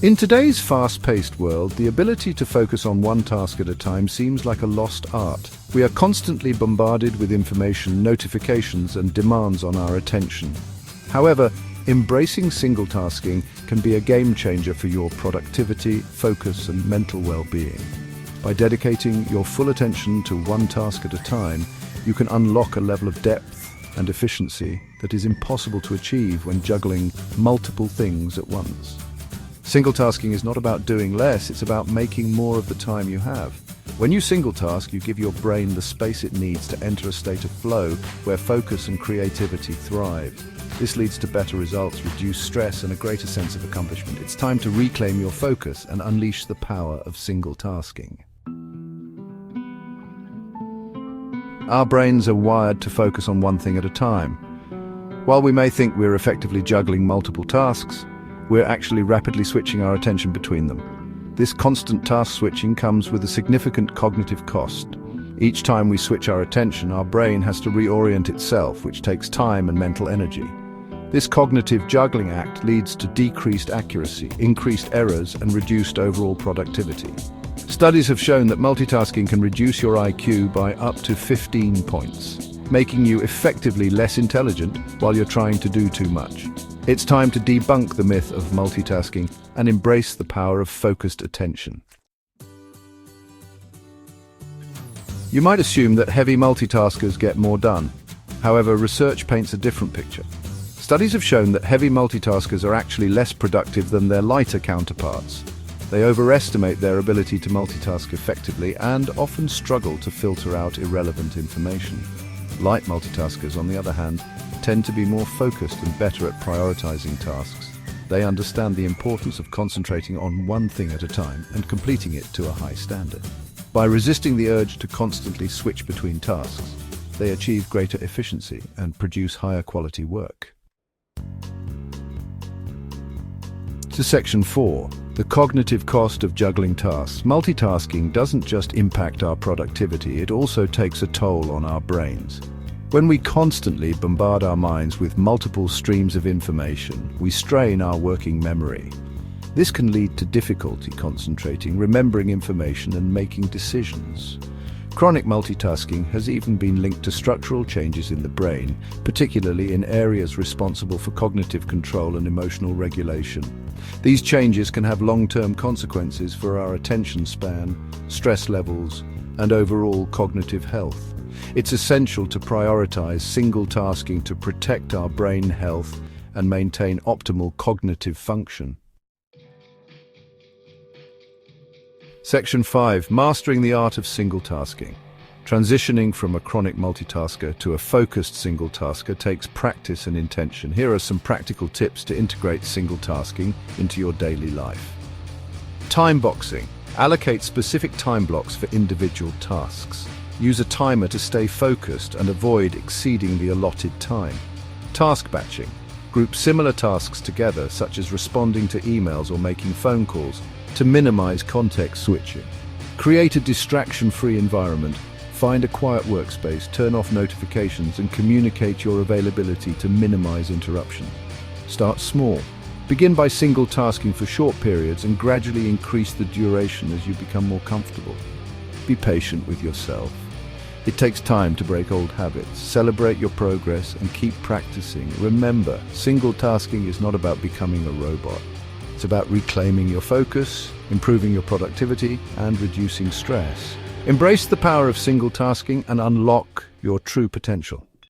In today's fast-paced world, the ability to focus on one task at a time seems like a lost art. We are constantly bombarded with information, notifications, and demands on our attention. However, embracing single tasking can be a game changer for your productivity, focus, and mental well-being. By dedicating your full attention to one task at a time, you can unlock a level of depth and efficiency that is impossible to achieve when juggling multiple things at once. Single tasking is not about doing less, it's about making more of the time you have. When you single task, you give your brain the space it needs to enter a state of flow where focus and creativity thrive. This leads to better results, reduced stress, and a greater sense of accomplishment. It's time to reclaim your focus and unleash the power of single tasking. Our brains are wired to focus on one thing at a time. While we may think we're effectively juggling multiple tasks, we're actually rapidly switching our attention between them. This constant task switching comes with a significant cognitive cost. Each time we switch our attention, our brain has to reorient itself, which takes time and mental energy. This cognitive juggling act leads to decreased accuracy, increased errors, and reduced overall productivity. Studies have shown that multitasking can reduce your IQ by up to 15 points, making you effectively less intelligent while you're trying to do too much. It's time to debunk the myth of multitasking and embrace the power of focused attention. You might assume that heavy multitaskers get more done. However, research paints a different picture. Studies have shown that heavy multitaskers are actually less productive than their lighter counterparts. They overestimate their ability to multitask effectively and often struggle to filter out irrelevant information. Light multitaskers, on the other hand, tend to be more focused and better at prioritizing tasks. They understand the importance of concentrating on one thing at a time and completing it to a high standard. By resisting the urge to constantly switch between tasks, they achieve greater efficiency and produce higher quality work. To Section 4, the cognitive cost of juggling tasks. Multitasking doesn't just impact our productivity, it also takes a toll on our brains. When we constantly bombard our minds with multiple streams of information, we strain our working memory. This can lead to difficulty concentrating, remembering information, and making decisions. Chronic multitasking has even been linked to structural changes in the brain, particularly in areas responsible for cognitive control and emotional regulation. These changes can have long-term consequences for our attention span, stress levels, and overall cognitive health. It's essential to prioritize single tasking to protect our brain health and maintain optimal cognitive function. Section 5. Mastering the art of single tasking. Transitioning from a chronic multitasker to a focused single tasker takes practice and intention. Here are some practical tips to integrate single tasking into your daily life. Time boxing. Allocate specific time blocks for individual tasks. Use a timer to stay focused and avoid exceeding the allotted time. Task batching. Group similar tasks together, such as responding to emails or making phone calls, to minimize context switching. Create a distraction-free environment. Find a quiet workspace, turn off notifications, and communicate your availability to minimize interruption. Start small. Begin by single tasking for short periods and gradually increase the duration as you become more comfortable. Be patient with yourself. It takes time to break old habits. Celebrate your progress and keep practicing. Remember, single tasking is not about becoming a robot. It's about reclaiming your focus, improving your productivity, and reducing stress. Embrace the power of single tasking and unlock your true potential.